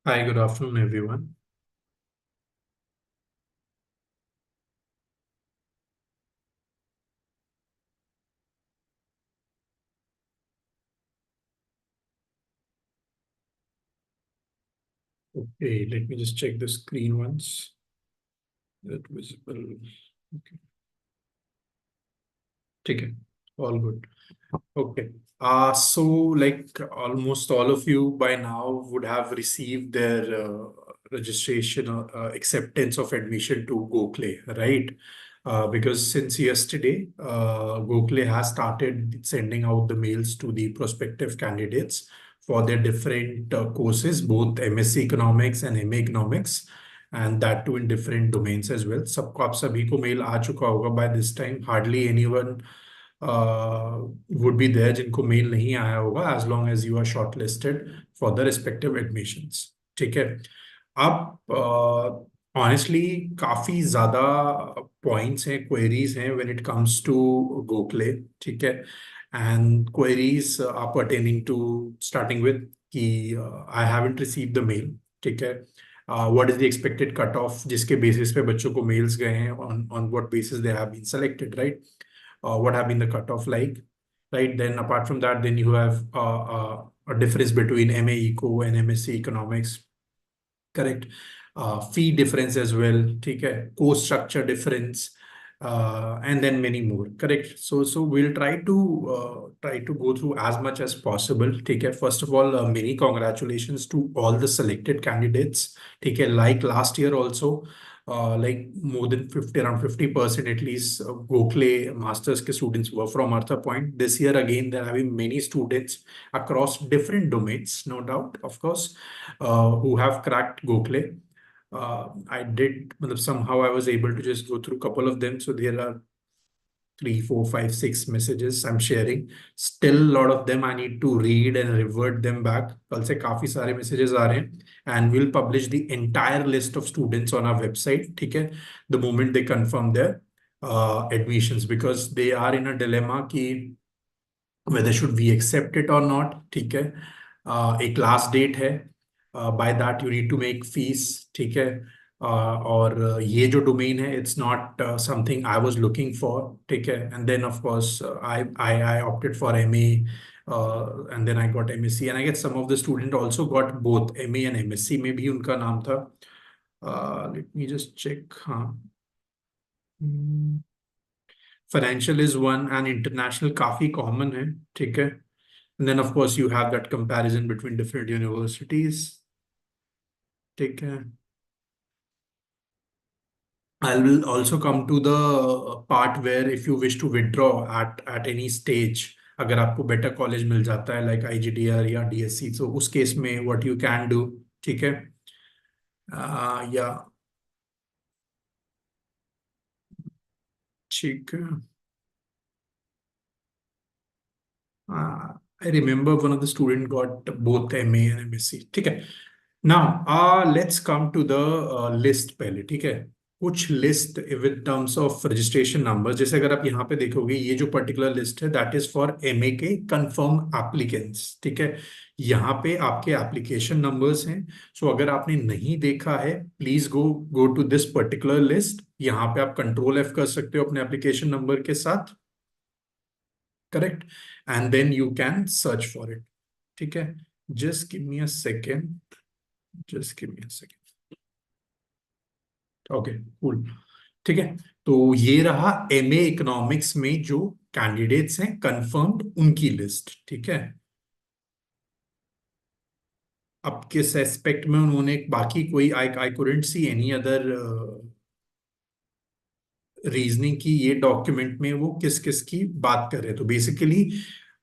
Hi, good afternoon, everyone. Okay, let me just check the screen once. That visible. Okay, take it. All good. Okay. So like almost all of you by now would have received their registration or acceptance of admission to Gokhale, right? Because since yesterday, Gokhale has started sending out the mails to the prospective candidates for their different courses, both MSc Economics and MA Economics, and that too in different domains as well. सबको आप सभी को mail आ चुका होगा by this time. Hardly anyone would be there जिनको mail नहीं आया होगा as long as you are shortlisted for the respective admissions. ठीक है. अब ऑनेस्टली काफी ज्यादा पॉइंट्स हैं, क्वेरीज हैं when it comes to Gokhale. ठीक है. And queries are pertaining to starting with कि I haven't received the mail. ठीक है. What is the expected cut off जिसके बेसिस पे बच्चों को मेल्स गए हैं, on what basis they have been selected, right? What have been the cutoff like, right? Then apart from that, then you have a difference between MA Eco and MSc Economics, correct? Fee difference as well, ठीक है? Course structure difference, and then many more, correct? So we'll try to go through as much as possible, ठीक है? First of all, many congratulations to all the selected candidates, ठीक है? Like last year also, like more than 50, around 50% at least, Gokhale masters के students were from Artha Point. This year again, there have been many students across different domains, no doubt, of course, who have cracked Gokhale. I did, somehow I was able to just go through a couple of them. So there are 3, 4, 5, 6 messages I'm sharing. Still, a lot of them I need to read and revert them back. कल से काफी सारे messages आ रहे हैं, and we'll publish the entire list of students on our website. ठीक है? The moment they confirm their admissions, because they are in a dilemma कि whether should we accept it or not. ठीक है? एक last date है, by that you need to make fees. ठीक है? और ये जो डोमेन है, it's not something I was looking for. ठीक है? And then of course I opted for MA, and then I got MSc, and I get some of the student also got both MA and MSc में भी उनका नाम था. Let me just check. हाँ, financial is one, and international काफी common है. ठीक है? And then, of course, you have that comparison between different universities. Take care. I will also come to the part where if you wish to withdraw at any stage, अगर आपको better college मिल जाता है like IGDR या DSC, so उस case में what you can do. ठीक है? या ठीक है. I remember one of the student got both MA and MSc. ठीक है. Now, let's come to the list पहले. ठीक है? कुछ list with terms of registration number, जैसे अगर आप यहाँ पे देखोगे, ये जो पर्टिकुलर लिस्ट है दैट इज फॉर एमए के कंफर्म एप्लीकेंट्स. ठीक है? यहाँ पे आपके एप्लीकेशन नंबर्स हैं. सो अगर आपने नहीं देखा है, please go to this particular list. यहाँ पे आप कंट्रोल F कर सकते हो अपने एप्लीकेशन नंबर के साथ, correct? And then you can search for it. ठीक है? Just give me a second. Just give me a second. Okay, cool. ठीक है. तो ये रहा एमए इकोनॉमिक्स में जो कैंडिडेट्स हैं कंफर्म्ड, उनकी लिस्ट. ठीक है? अब किस एस्पेक्ट में उन्होंने बाकी कोई I couldn't see any other reasoning की ये डॉक्यूमेंट में वो किस किस की बात कर रहे हैं. तो basically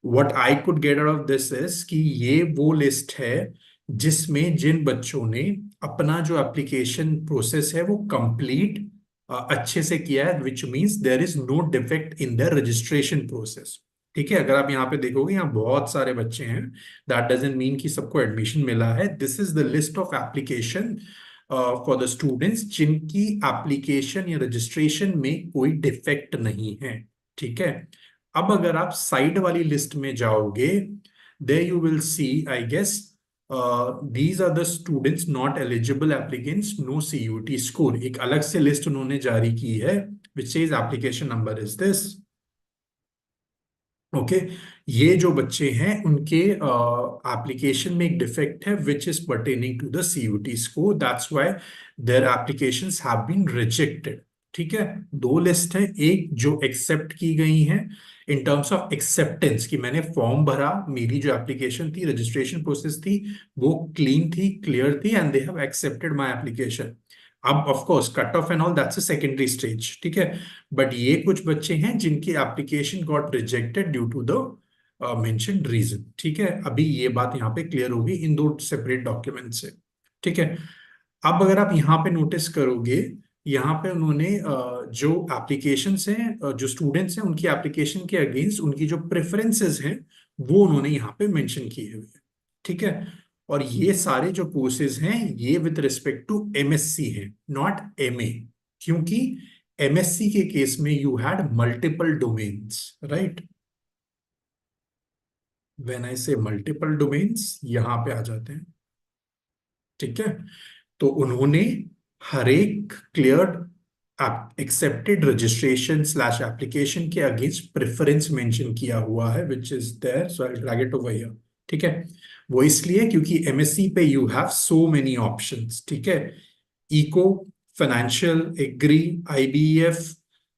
what I could get out of this is कि ये वो लिस्ट है जिसमें जिन बच्चों ने अपना जो एप्लीकेशन प्रोसेस है वो कंप्लीट अच्छे से किया है, which means there is no defect in the registration process. ठीक है? अगर आप यहाँ पे देखोगे, यहाँ बहुत सारे बच्चे हैं. दैट डजंट मीन कि सबको एडमिशन मिला है. This is the list of application for the students जिनकी एप्लीकेशन या रजिस्ट्रेशन में कोई डिफेक्ट नहीं है. ठीक है? अब अगर आप साइड वाली लिस्ट में जाओगे, there you will see, I guess, these are the students not eligible applicants, no CUT score. एक अलग से लिस्ट उन्होंने जारी की है, which says application number is this. Okay ये जो बच्चे हैं उनके एप्लीकेशन में एक डिफेक्ट है which is pertaining to the CUT score, that's why their applications have been rejected. ठीक है, दो लिस्ट है, एक जो एक्सेप्ट की गई है इन टर्म्स ऑफ एक्सेप्टेंस कि मैंने फॉर्म भरा, मेरी जो एप्लीकेशन थी, रजिस्ट्रेशन प्रोसेस थी, वो क्लीन थी, क्लियर थी, and they have accepted my application. अब of course cut off and all that's a secondary stage. ठीक है, बट ये कुछ बच्चे हैं जिनकी application got rejected due to the mentioned reason. ठीक है, अभी ये बात यहाँ पे क्लियर होगी इन दो सेपरेट डॉक्यूमेंट से. ठीक है, अब अगर आप यहाँ पे नोटिस करोगे, यहाँ पे उन्होंने जो एप्लीकेशंस हैं, जो स्टूडेंट्स हैं, उनकी एप्लीकेशन के अगेंस्ट उनकी जो प्रेफरेंसेस हैं वो उन्होंने यहाँ पे मेंशन किए हुए हैं. ठीक है, और ये सारे जो कोर्सेज हैं ये विद रिस्पेक्ट टू MSc है, नॉट MA, क्योंकि MSc के केस में you had multiple domains, right. When I से मल्टीपल डोमेन्स यहां पे आ जाते हैं. ठीक है, तो उन्होंने हर एक clear accepted registration slash application के अगेंस्ट प्रेफरेंस मेंशन किया हुआ है which is there, so I drag it over here. ठीक है, वो इसलिए क्योंकि MSc पे you have so many options. ठीक है, eco, financial, agri, IBF,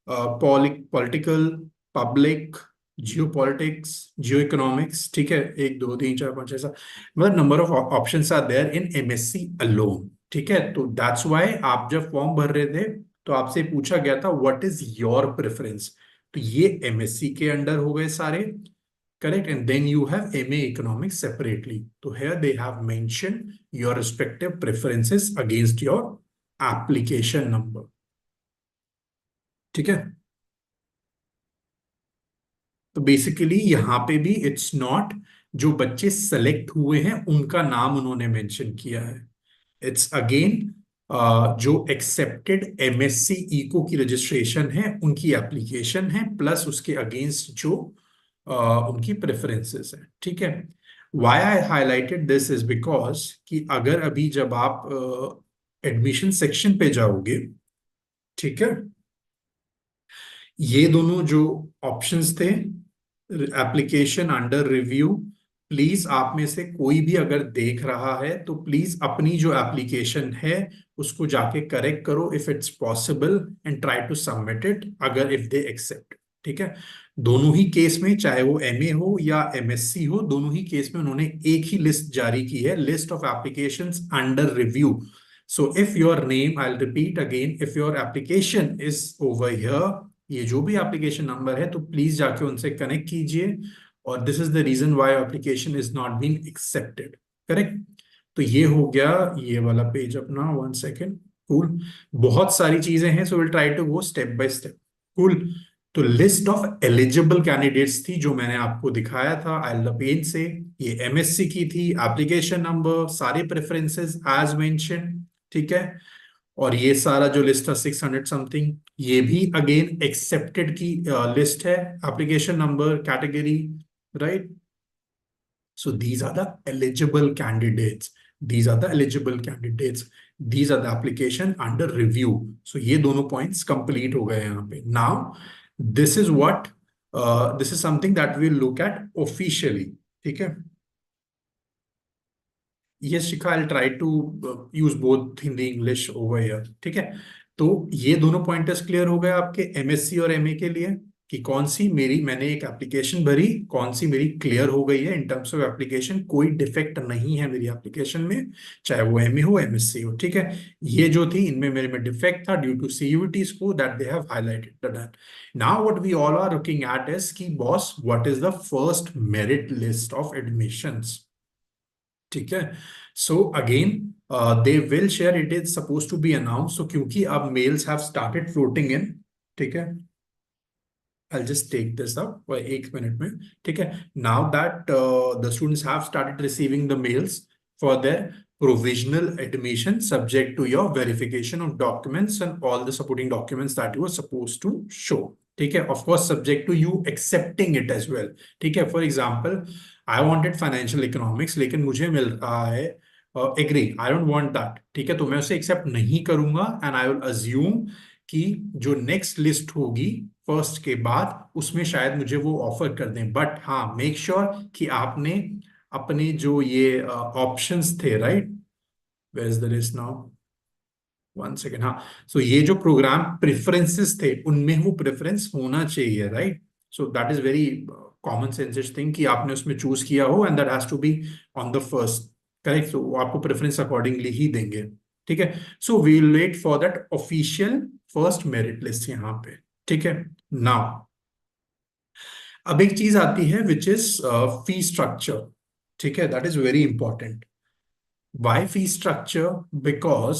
political, public, geopolitics, geoeconomics. ठीक है, एक दो तीन चार पांच ऐसा, मतलब number of options are there in MSc alone. ठीक है, तो दैट्स व्हाई आप जब फॉर्म भर रहे थे तो आपसे पूछा गया था व्हाट इज योर प्रेफरेंस, तो ये MSc के अंडर हो गए सारे. Correct, and then you have MA Economics separately. So here they have mentioned your respective preferences against your application number. ठीक है, तो बेसिकली यहाँ पे भी इट्स नॉट जो बच्चे सेलेक्ट हुए हैं उनका नाम उन्होंने मेंशन किया है, इट्स अगेन जो एक्सेप्टेड MSc इको की रजिस्ट्रेशन है उनकी एप्लीकेशन है, प्लस उसके अगेंस्ट जो उनकी प्रेफरेंसेस है. ठीक है, why I highlighted this is because कि अगर अभी जब आप एडमिशन सेक्शन पे जाओगे, ठीक है, ये दोनों जो ऑप्शंस थे, एप्लीकेशन अंडर रिव्यू, प्लीज आप में से कोई भी अगर देख रहा है तो प्लीज अपनी जो एप्लीकेशन है उसको जाके करेक्ट करो if it's possible and try to submit it अगर इफ दे एक्सेप्ट. ठीक है, दोनों ही केस में चाहे वो MA हो या MSc हो, दोनों ही केस में उन्होंने एक ही लिस्ट जारी की है, list of applications under review. So if your name, I will repeat again, if your application is over here, ये जो भी एप्लीकेशन नंबर है, तो प्लीज जाके उनसे कनेक्ट कीजिए, और this is the reason why application is not been accepted. Correct, तो ये हो गया ये वाला पेज अपना. One second. कूल, बहुत सारी चीजें हैं, so will try to go step by step. Cool, तो लिस्ट ऑफ एलिजिबल कैंडिडेट्स थी जो मैंने आपको दिखाया था आई पेज से, ये MSc की थी, एप्लीकेशन नंबर, सारे प्रेफरेंसेस एज मेंशन. ठीक है, और ये सारा जो लिस्ट था 600 समथिंग, ये भी अगेन एक्सेप्टेड की लिस्ट है, application number, category, right. So these are the eligible candidates. These are the eligible candidates. These are the application under review. So ये दोनों points complete हो गए यहाँ पे. Now this is what this is something that we'll look at officially. ठीक है. Yes, Shikha, I'll try to use both Hindi English over here. ठीक है. तो ये दोनों पॉइंटर्स क्लियर हो गए आपके MSc और MA के लिए कि कौन सी मेरी, मैंने एक एप्लीकेशन भरी, कौन सी मेरी क्लियर हो गई है इन टर्म्स ऑफ एप्लीकेशन, कोई डिफेक्ट नहीं है मेरी एप्लीकेशन में, चाहे वो MA हो MSc हो. ठीक है, ये जो थी इनमें मेरे में डिफेक्ट था due to CUT score that they have highlighted that. Now what we all are looking at is कि boss what is the first merit list of admissions. ठीक है, so again they will share, it is suppose to be announce. So क्योंकि अब mails have started floating in, ठीक है, I'll just take this up for 1 minute में. ठीक है, now that the students have started receiving the mails for their provisional admission subject to your verification of documents and all the supporting documents that you were supposed to show. ठीक है, of course subject to you accepting it as well. ठीक है, for example I wanted financial economics, लेकिन मुझे मिल रहा है agri, I don't want that. ठीक है, तो मैं उसे एक्सेप्ट नहीं करूंगा एंड आई विल अज्यूम कि जो नेक्स्ट लिस्ट होगी फर्स्ट के बाद उसमें शायद मुझे वो ऑफर कर दें। बट हाँ, मेक श्योर कि आपने अपने जो ये ऑप्शंस थे, right, where is the list now, one second, हाँ, सो ये जो प्रोग्राम प्रेफरेंसेस थे उनमें वो प्रेफरेंस होना चाहिए, right. So that is very common senses thing कि आपने उसमें चूज किया हो and that has to be on the first, correct. So वो आपको प्रेफरेंस अकॉर्डिंगली ही देंगे। ठीक है, so we wait for that official first merit list यहाँ पे। ठीक है, नाउ अब एक चीज आती है विच इज फी स्ट्रक्चर। ठीक है, that is very important. Why fee structure? Because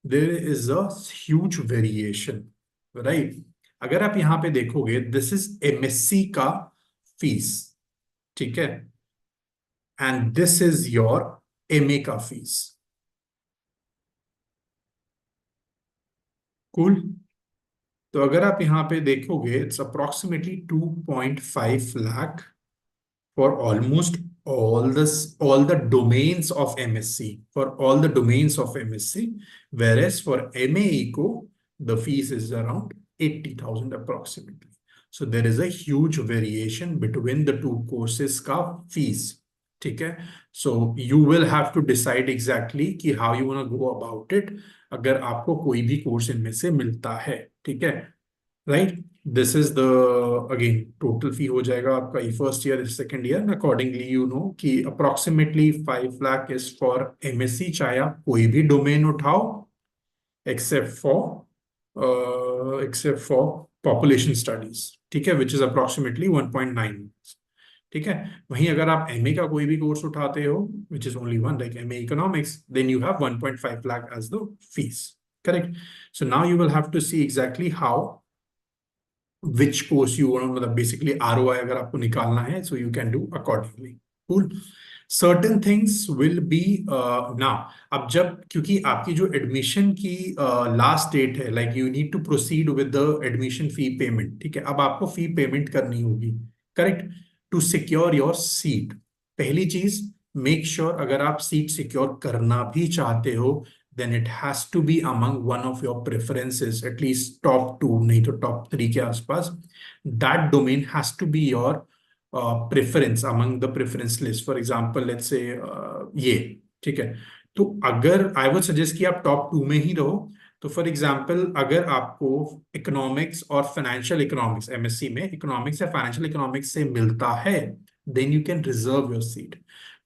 there is a huge variation, right. अगर आप यहां पे देखोगे, दिस इज एमएससी का फीस, ठीक है, and this is your MA का फीस। कूल। तो अगर आप यहां पे देखोगे, it's approximately 2.5 lakh for almost all the domains of MSc, for all the domains of MSc, whereas for MA Eco the fees is around 80,000 approximately. So there is a huge variation between the two courses का fees. ठीक है, so you will have to decide exactly कि how you want to go about it अगर आपको कोई भी course इनमें से मिलता है। ठीक है, right. This is the again total fee हो जाएगा आपका first year second year, accordingly you know कि approximately 5 lakh is for MSc, चाहे आप कोई भी डोमेन उठाओ एक्सेप्ट फॉर पॉपुलेशन स्टडीज। ठीक है, विच इज अप्रोक्सीमेटली 1.9। ठीक है, वहीं अगर आप एमए का कोई भी कोर्स उठाते हो which is only one, like MA economics, then you have 1.5 lakh as the fees, correct. So now you will have to see exactly how which course you want, मतलब basically ROI अगर आपको निकालना है, so you can do accordingly. Cool. Certain things will be now, अब जब क्योंकि आपकी जो एडमिशन की लास्ट डेट है, like you need to proceed with the admission fee payment. ठीक है, अब आपको फी पेमेंट करनी होगी, correct, to secure your seat. पहली चीज, मेक श्योर अगर आप सीट सिक्योर करना भी चाहते हो, then it has to be among one of your preferences, at least top 2, नहीं तो top 3 के आसपास। That domain has to be your preference among the preference list. For example, let's say ये, ठीक है, तो अगर I would suggest कि आप top 2 में ही रहो। तो फॉर एग्जाम्पल अगर आपको इकोनॉमिक्स और फाइनेंशियल इकोनॉमिक्स एमएससी में इकोनॉमिक्स या फाइनेंशियल इकोनॉमिक्स से मिलता है, then you can reserve your seat.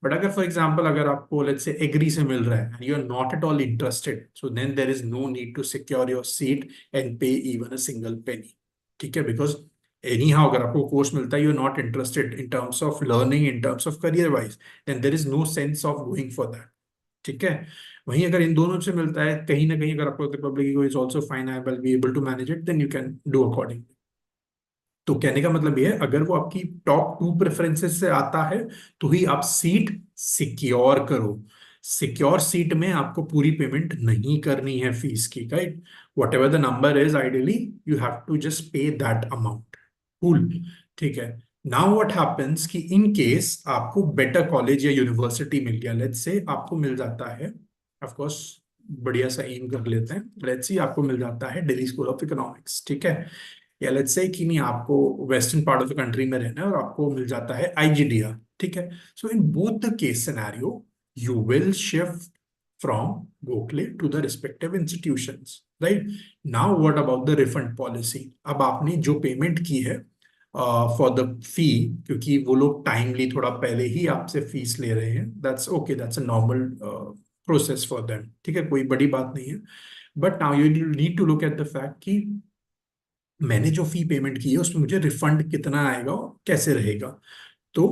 But अगर फॉर एग्जाम्पल अगर आपको लेट्स से एग्री से मिल रहा है and you are not at all interested, so then there is no need to secure your seat and pay even a single penny. ठीक है, because any how अगर आपको कोर्स मिलता है, you are not interested in terms of learning, in terms of career wise, then there is no sense of going for that. ठीक है, वहीं अगर इन दोनों से मिलता है कहीं ना कहीं, अगर आपको public is also fine, I will be able to manage it, then you can do according. तो कहने का मतलब ये है, अगर वो आपकी टॉप 2 प्रेफरेंसेस से आता है तो ही आप सीट सिक्योर करो। सिक्योर सीट में आपको पूरी पेमेंट नहीं करनी है फीस की, right. Whatever the number is, ideally you have to just pay that amount. Cool. ठीक है, नाउ व्हाट हैपेंस कि इन केस आपको बेटर कॉलेज या यूनिवर्सिटी मिल गया, लेट्स से आपको मिल जाता है, ऑफ कोर्स बढ़िया सा एम कर लेते हैं, लेट्स सी आपको मिल जाता है दिल्ली स्कूल ऑफ इकोनॉमिक्स। ठीक है, या लेट्स से कि नहीं आपको western part of the country में रहना है और आपको मिल जाता है आईजीडीआर। ठीक है, so in both the case scenario you will shift from Gokhale to the respective institutions, right. Now what about the refund policy? अब आपने जो पेमेंट की है फॉर द फी, क्योंकि वो लोग टाइमली थोड़ा पहले ही आपसे फीस ले रहे हैं, that's okay, that's a normal process for them. ठीक है, कोई बड़ी बात नहीं है। But now you need to look at the fact कि मैंने जो फी पेमेंट की है उसमें मुझे रिफंड कितना आएगा और कैसे रहेगा। तो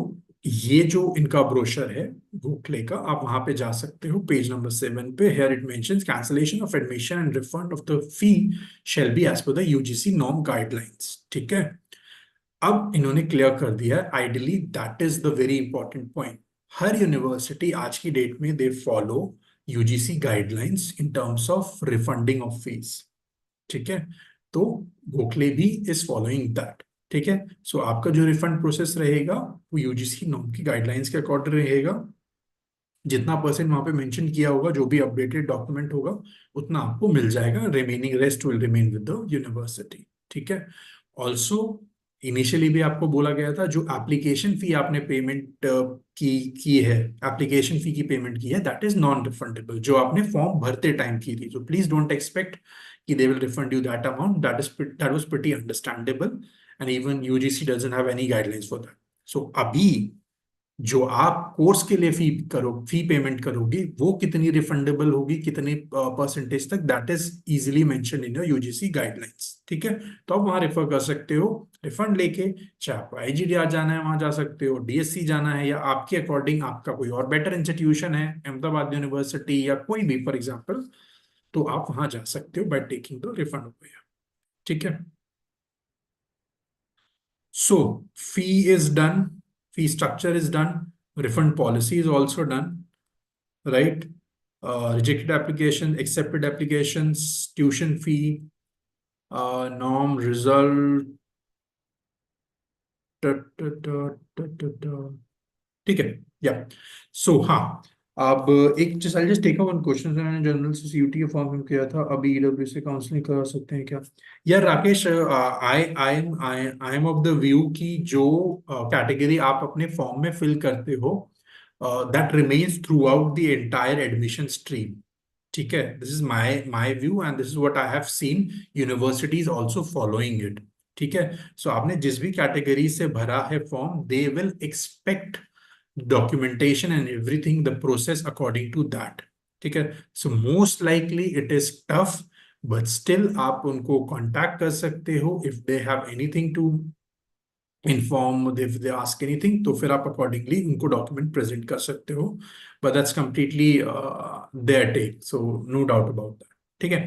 ये जो इनका ब्रोशर है गोखले का, आप वहां पे जा सकते हो, पेज नंबर 7 पे। Here it mentions cancellation of admission and refund of the fee shall be as per the UGC norm guidelines. ठीक है, अब इन्होंने क्लियर कर दिया, ideally that is the very important point. हर यूनिवर्सिटी आज की डेट में they follow UGC guidelines in terms of refunding of fees. ठीक है, तो गोखले भी इज फॉलोइंग दैट। ठीक है, सो आपका जो रिफंड प्रोसेस रहेगा वो यूजीसी नॉर्म की गाइडलाइंस के अकॉर्डिंग रहेगा। जितना परसेंट वहां पे मेंशन किया होगा, जो भी अपडेटेड डॉक्यूमेंट होगा, उतना आपको मिल जाएगा। Remaining rest will remain with the university. ठीक है, ऑल्सो इनिशियली भी आपको बोला गया था, जो एप्लीकेशन फी आपने पेमेंट की है, एप्लीकेशन फी की पेमेंट की है, दैट इज नॉन रिफंडेबल, जो आपने फॉर्म भरते टाइम की थी। सो प्लीज डोंट एक्सपेक्ट कि they will refund you that amount. That was pretty understandable, and even UGC doesn't have any guidelines for that. So अभी जो आप कोर्स के लिए फी पेमेंट करोगे, वो कितनी रिफंडेबल होगी, कितने परसेंटेज तक, that is easily mention in your UGC guidelines. ठीक है, तो आप वहां रेफर कर सकते हो रिफंड लेके। चाहे आपको आईजीडीआर जाना है वहां जा सकते हो, डीएससी जाना है, या आपके अकॉर्डिंग आपका कोई और बेटर इंस्टीट्यूशन है, अहमदाबाद यूनिवर्सिटी या कोई भी फॉर एग्जाम्पल, तो आप वहां जा सकते हो by taking the refund over. ठीक है, so fee is done, fee structure is done, refund policy is also done, right? Rejected application, accepted applications, tuition fee, norm, result, ta, ta, ta, ta, ta, ta. ठीक है, या सो हाँ, अब एक just I just take one question. मैंने general से CUET के form में किया था, अभी ईडब्ल्यू से काउंसलिंग करा सकते हैं क्या? यार Rakesh, I am of the view कि जो कैटेगरी आप अपने फॉर्म में फिल करते हो, that remains through out the entire admission stream. ठीक है, this is my view and this is what I have seen universities also following it. ठीक है, सो आपने जिस भी कैटेगरी से भरा है form, they will expect documentation and everything, the process according to that। ठीक है, so most likely it is tough, but still आप उनको contact कर सकते हो if they have anything to inform, if they ask anything, तो फिर आप accordingly उनको document present कर सकते हो, but that's completely their take, so no doubt about that। ठीक है,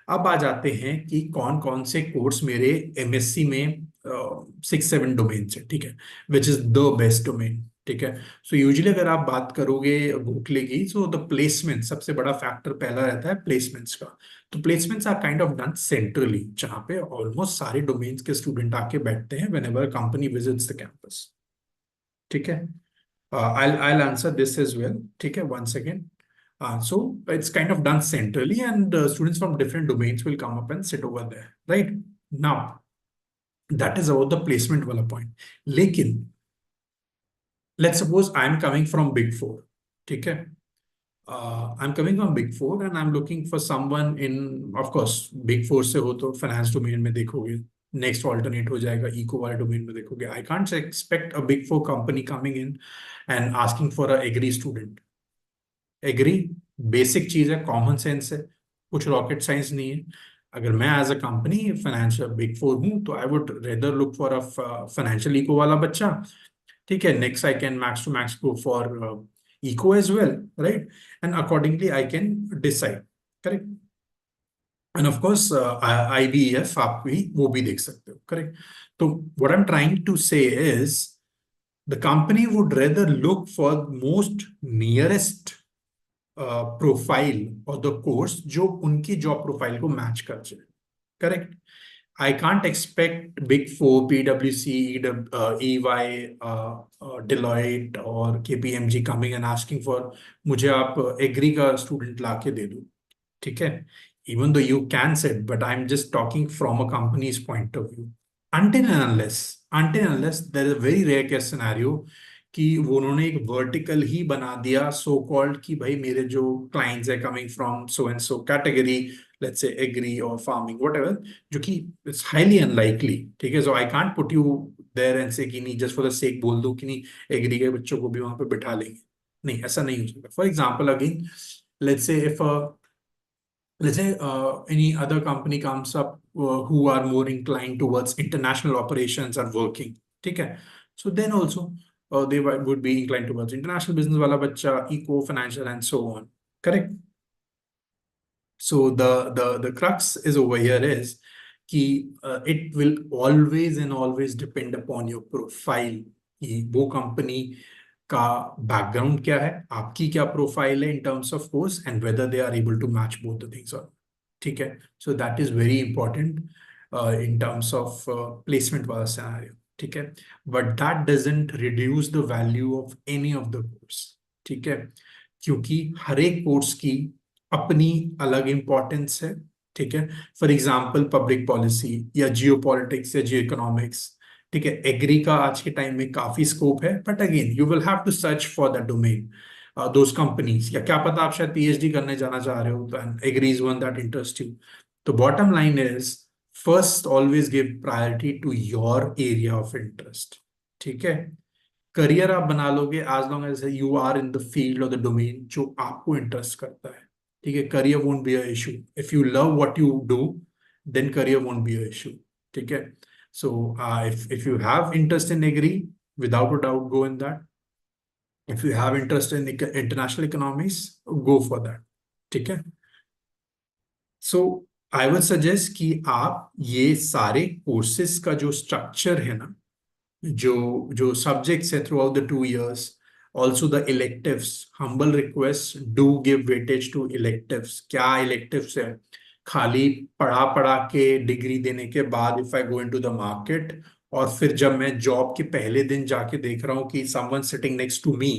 अब आ जाते हैं कि कौन कौन से कोर्स मेरे एमएससी में 6-7 डोमेन है। ठीक है, which is the best domain. ठीक है, सो यूजुअली अगर आप बात करोगे गोखले की, सो द प्लेसमेंट सबसे बड़ा फैक्टर पहला रहता है प्लेसमेंट्स का। तो placements are kind of done centrally, जहां पे ऑलमोस्ट सारे डोमेन्स के स्टूडेंट आके बैठते हैं whenever company visits the campus. ठीक है, I'll answer this as well। ठीक है, one second। So it's kind of done centrally, and students from different domains will come up and sit over there, right? Now, that is about the placement वाला point। लेकिन let's suppose I'm coming from Big Four। ठीक है, I'm coming from Big Four and I'm looking for someone in, of course, Big Four से हो तो finance domain में देखोगे, next alternate हो जाएगा इको वाले डोमेन में देखोगे। I can't expect a big four company coming in and asking for a agri student. Agri basic चीज है, कॉमन सेंस है, कुछ रॉकेट साइंस नहीं है। अगर मैं as a company financial big four हूं, तो I would rather look for a financial eco वाला बच्चा। ठीक है, next I can max to max go for eco as well, right? And accordingly I can decide, correct? And of course IBF आप भी वो भी देख सकते हो, करेक्ट? तो what I am trying to say is the company would rather look for most nearest profile और the course जो उनकी जॉब प्रोफाइल को मैच कर जाए, correct? I can't expect Big Four, PwC, EY, Deloitte और KPMG coming and asking for मुझे आप agree का स्टूडेंट ला के दे दो। ठीक है, even though you can sit, but I'm just talking from a company's point of view। Until and unless there is a very rare case scenario कि वो उन्होंने एक वर्टिकल ही बना दिया सो कॉल्ड कि भाई मेरे जो क्लाइंट्स है coming from so and so category, let's say agri और फार्मिंग व्हाटएवर, जो कि इट्स हाईली अनलाइकली। ठीक है, so I can't put you there and say कि नहीं जस्ट फॉर द सेक बोल दो कि नहीं एग्री के बच्चों को भी वहां पे बिठा लेंगे। नहीं, ऐसा नहीं हो सकता। For example again, let's say if let's say any other company comes up who are more inclined towards international operations are working, ठीक है, so then also they would be inclined towards international business वाला बच्चा, eco, financial and so on, correct? So the crux is over here is कि it will always and always depend upon your profile कि वो company का background क्या है, आपकी क्या प्रोफाइल है in terms of course, and whether they are able to match both the things. और ठीक है, so that is very important. in terms of placement वाला scenario, ठीक है, but that doesn't reduce the value of any of the course, ठीक है, क्योंकि हर एक कोर्स की अपनी अलग इंपॉर्टेंस है, ठीक है। फॉर एग्जाम्पल पब्लिक पॉलिसी या जियो पॉलिटिक्स या जियो इकोनॉमिक्स, ठीक है, एग्री का आज के टाइम में काफी स्कोप है, but again you will have to search for that domain, those companies, या क्या पता आप शायद पीएचडी करने जाना चाह रहे हो, तो agri is one that interest you. तो bottom line is, first always give priority to your area of interest, ठीक है। करियर आप बना लोगे as long as you are in the field और द डोमेन जो आपको इंटरेस्ट करता है, ठीक है। Career won't be a issue if you love what you do, then career won't be a issue, ठीक है। सो if you have interest in agri, without a doubt go in that. If you have interest in international economics, go for that, ठीक है। So I would suggest कि आप ये सारे courses का जो स्ट्रक्चर है ना, जो जो सब्जेक्ट्स है throughout the 2 years, also the electives, humble request, do give weightage to electives. क्या इलेक्टिव्स है? खाली पढ़ा पढ़ा के डिग्री देने के बाद if I go into the market, और फिर जब मैं जॉब के पहले दिन जाके देख रहा हूँ कि someone sitting next to me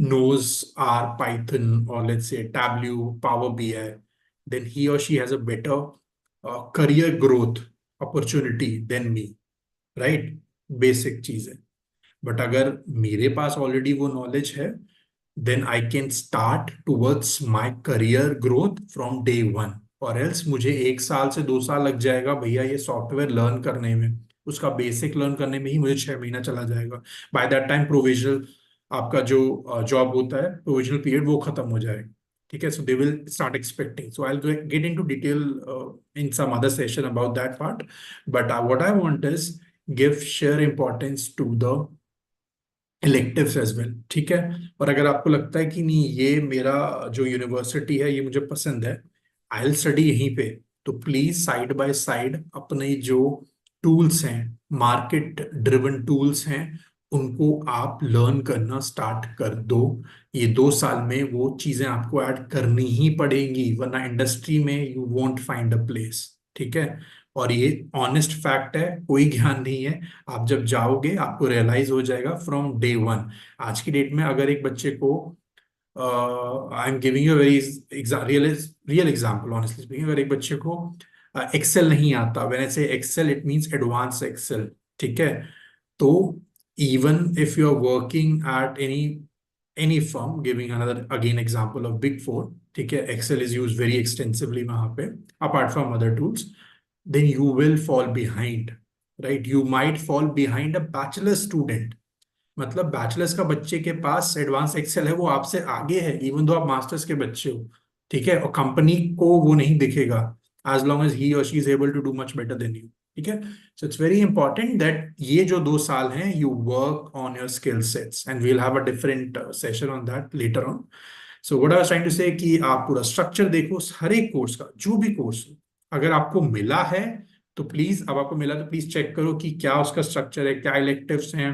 knows R, Python, or let's say Tableau, Power BI, then he or she has a better career growth opportunity than me, right? Basic चीज है। बट अगर मेरे पास ऑलरेडी वो नॉलेज है, then I can start towards my career growth from day one. और एल्स मुझे 1 साल से 2 साल लग जाएगा भैया ये सॉफ्टवेयर लर्न करने में, उसका बेसिक लर्न करने में ही मुझे 6 महीना चला जाएगा। बाय दैट टाइम प्रोविजनल आपका जो जॉब होता है, प्रोविजनल पीरियड, वो खत्म हो जाएगा, ठीक है। So they will start expecting, so I will get into detail in some other session about that part, but what I want is give share importance to the electives as well, ठीक है। और अगर आपको लगता है कि नहीं ये मेरा जो यूनिवर्सिटी है ये मुझे पसंद है, आई विल स्टडी यहीं पे, तो प्लीज साइड बाय साइड अपने जो टूल्स हैं, मार्केट ड्रिवन टूल्स हैं, उनको आप लर्न करना स्टार्ट कर दो। ये 2 साल में वो चीजें आपको ऐड करनी ही पड़ेंगी, वरना इंडस्ट्री में you won't find a place, ठीक है। और ये ऑनेस्ट फैक्ट है, कोई ज्ञान नहीं है। आप जब जाओगे आपको रियलाइज हो जाएगा फ्रॉम डे वन। आज की डेट में अगर एक बच्चे को, I am giving you very real example, honestly speaking, अगर एक बच्चे को एक्सेल नहीं आता, when I say Excel it means advance Excel, ठीक है। तो even if you are working at any firm, giving another again example of big four, ठीक है, Excel is use very extensively वहां पे, apart from other tools, then you will fall behind, right? You might fall behind a bachelor student. मतलब bachelors का बच्चे के पास advance Excel है, वो आपसे आगे है, इवन दो आप मास्टर्स के बच्चे हो, ठीक है। और कंपनी को वो नहीं दिखेगा एज लॉन्ग एज ही और she is able to do much better than you, ठीक है। So it's very important that ये जो 2 साल हैं you work on your skill sets, and we will have a different session on that later on. So what I was trying to say कि आप पूरा structure देखो हर एक कोर्स का, जो भी कोर्स हो। अगर आपको मिला है तो प्लीज, अब आपको मिला तो प्लीज चेक करो कि क्या उसका स्ट्रक्चर है, क्या इलेक्टिव्स हैं।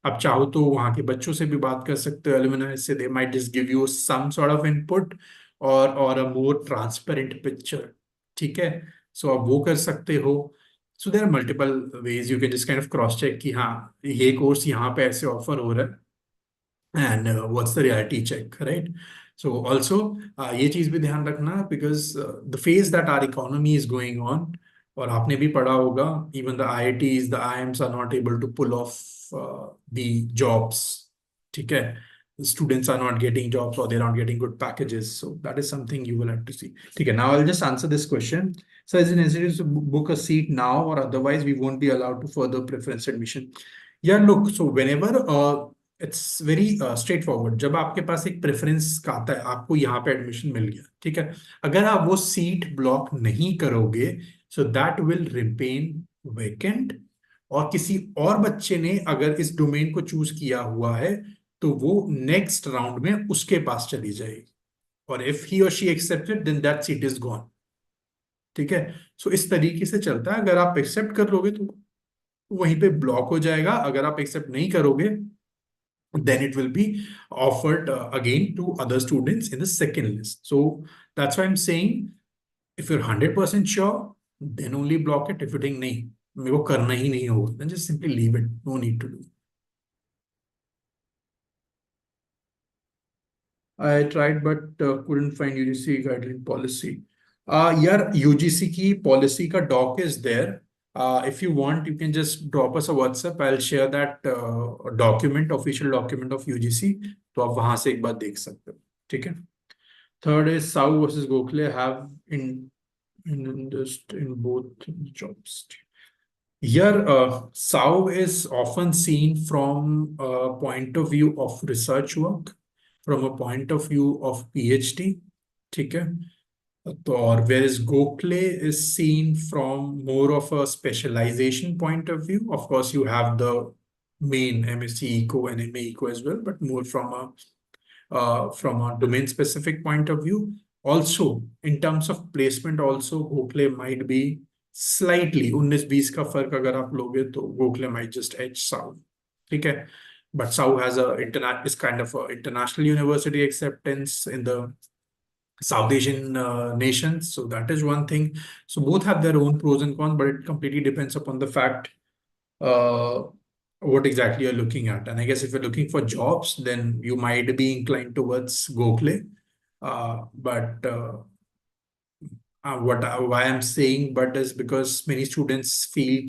आप चाहो तो वहां के बच्चों से भी बात कर सकते हो, एलुमनाई से, they might just give you some sort of input और अ मोर ट्रांसपेरेंट पिक्चर, ठीक है। सो आप वो कर सकते हो। So there are multiple ways you can just kind of cross check कि हाँ ये कोर्स यहाँ पे ऐसे ऑफर हो रहा है, and what's the reality check, right? So also ये चीज भी ध्यान रखना, because the phase that our economy is going on, और आपने भी पढ़ा होगा, even the IITs, the IIMs are not able to pull off the jobs, ठीक है। The students are not getting jobs or they're not getting good packages, so that is something you will have to see, ठीक है। Now I'll just answer this question. So is it necessary to book a seat now, or otherwise we won't be allowed to further preference admission? Yeah, look, so whenever it's very straight forward, जब आपके पास एक preference का आता है, आपको यहाँ पे admission मिल गया, ठीक है, अगर आप वो सीट ब्लॉक नहीं करोगे, so that will remain vacant, और किसी और बच्चे ने अगर इस डोमेन को चूज किया हुआ है तो वो नेक्स्ट राउंड में उसके पास चली जाएगी, और इफ ही और she accepted then that seat is gone, ठीक है। सो इस तरीके से चलता है, अगर आप एक्सेप्ट कर लोगे तो वहीं पे ब्लॉक हो जाएगा, अगर आप एक्सेप्ट नहीं करोगे then it will be offered again to other students in the second list. So that's why I'm saying, if you're 100% sure, then only block it. If you think nahi, मेरे को करना ही नहीं होगा, then just simply leave it. No need to do. I tried but couldn't find UGC guideline policy. Yeah, UGC की policy का doc is there. If you want, you can just drop us a WhatsApp. I'll share that document, official document of UGC. तो आप वहां से एक बार देख सकते हो. ठीक है. Third is Sau versus Gokhale have in both jobs. Here, Sau is often seen from a point of view of research work, from a point of view of PhD, ठीक है? Or whereas Gokhale is seen from more of a specialization point of view. Of course, you have the main MSc Eco and MA Eco as well, but more from a domain specific point of view. Also, in terms of placement, also Gokhale might be slightly 19-20 का फर्क अगर आप लोगे तो Gokhale might just edge Sau. ठीक है? But Sau has is kind of a international university acceptance in the South Asian nations. So that is one thing. So both have their own pros and cons, but it completely depends upon the fact uh, what exactly you're looking at. And I guess if you're looking for jobs, then you might be inclined towards Gokhale. Why I'm saying but is because many students feel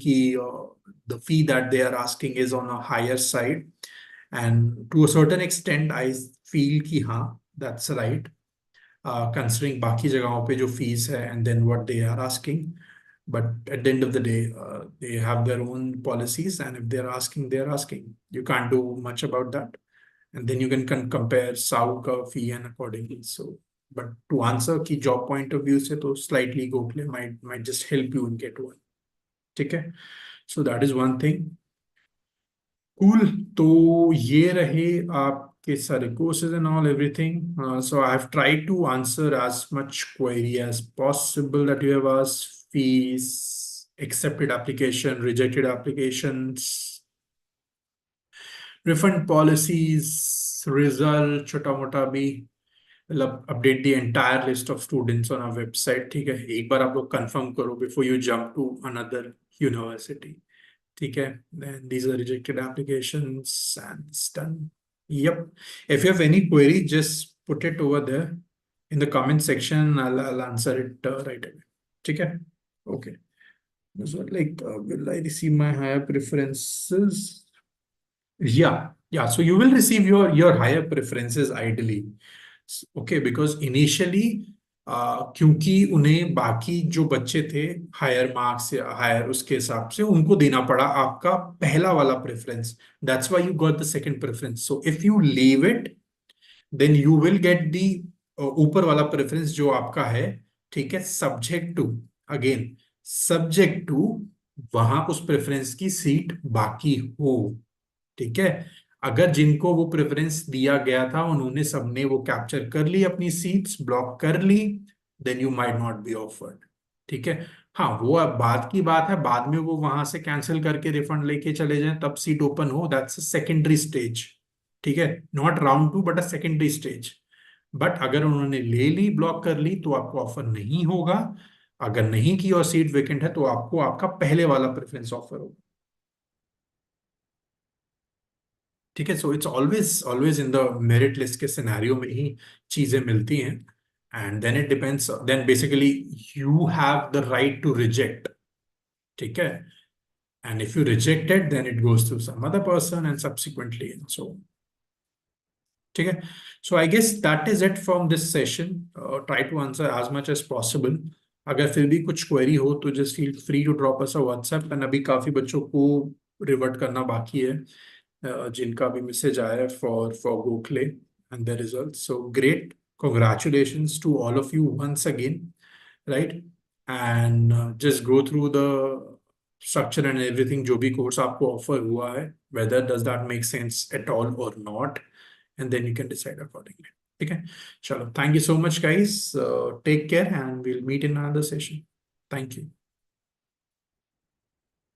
the fee that they are asking is on a higher side. And to a certain extent, I feel कि हाँ, that's right. Considering बाकी जगहों पे जो fees है and then what they are asking. But at the end of the day, they have their own policies, and if they're asking, they're asking. You can't do much about that. And then you can compare Sau ka fee and accordingly. So, but to answer की job point of view से तो slightly Gokhale might just help you and get one. ठीक है? So that is one thing. Cool. तो ये रहे आपके सारे courses and all everything. So I have tried to answer as much query as possible that you have asked. Fees, accepted application, rejected applications, refund policies, result, छोटा मोटा भी मतलब update the entire list of students on our website. ठीक है, एक बार आप लोग confirm करो before you jump to another university. ठीक है, then these are rejected applications and it's done. Yep. If you have any query, just put it over there in the comment section. I'll answer it right away. ठीक है. Okay. So will I receive my higher preferences? Yeah. So you will receive your higher preferences ideally. Okay, because initially, क्योंकि उन्हें बाकी जो बच्चे थे higher marks या higher उसके हिसाब से उनको देना पड़ा आपका पहला वाला preference. That's why you got the second preference. So if you leave it, then you will get the ऊपर वाला प्रेफरेंस जो आपका है. ठीक है, सब्जेक्ट टू वहां उस प्रेफरेंस की सीट बाकी हो. ठीक है, अगर जिनको वो प्रेफरेंस दिया गया था उन्होंने सबने वो कैप्चर कर ली, अपनी सीट्स ब्लॉक कर ली, then you might not be offered. ठीक है, हाँ वो अब बाद की बात है, बाद में वो वहां से कैंसिल करके रिफंड लेके चले जाएं तब सीट ओपन हो, दैट्स अ सेकेंडरी स्टेज. ठीक है, not round 2 but a secondary stage. But अगर उन्होंने ले ली, ब्लॉक कर ली, तो आपको ऑफर नहीं होगा. अगर नहीं की और सीट वेकेंट है तो आपको आपका पहले वाला प्रेफरेंस ऑफर होगा. ठीक है, so it's always always in the merit list के सिनेरियो में ही चीजें मिलती हैं. And then it depends, then basically you have the right to reject. ठीक है, and if you rejected then it goes to some other person and subsequently and so. ठीक है, so I guess that is it from this session. Try to answer as much as possible. अगर फिर भी कुछ query हो तो just feel free to drop us a WhatsApp. And अभी काफी बच्चों को रिवर्ट करना बाकी है, जिनका भी मैसेज आया है for Gokhale and the result. So great, congratulations to all of you once again, right? And just go through the structure and everything जो भी कोर्स आपको ऑफर हुआ है, whether does that make sense at all or not, and then you can decide accordingly. ठीक है, चलो, thank you so much guys. Take care and we'll meet in another session. Thank you.